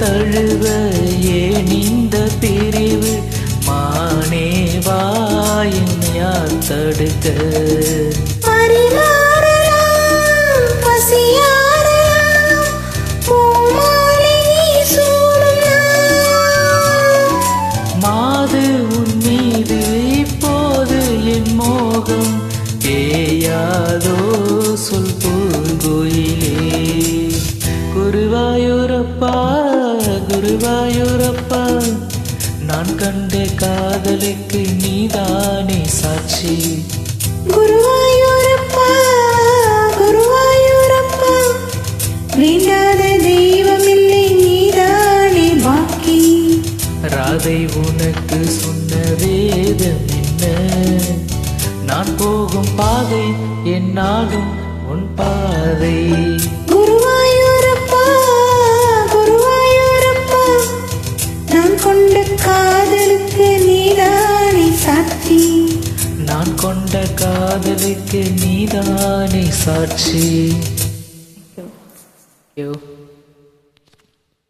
தழுவ ஏன் இந்த பிரிவு? மானே வா என்னை யார் தடுக்க? மாது உன் மீது இப்போது என் மோகம் ஏயாதோ சொல் பூங்குயிலே. குருவாயூரப்பா குருவாயூரப்பா, நான் கண்ட காதலுக்கு நீதானே சாட்சி. குருவாயூரப்பா குருவாயூரப்பா, வேண்டாத தெய்வமில்லை நீதானே பாக்கி. ராதை உனக்கு சொன்ன வேதம் என்ன? நான் போகும் பாதை என்னாகும் உன் பாதை. குருவாயூரப்பா குருவாயூரப்பா, நான் கொண்ட காதலுக்கு நீதானே சாட்சி. நான் கொண்ட காதலுக்கு நீதானே சாட்சி.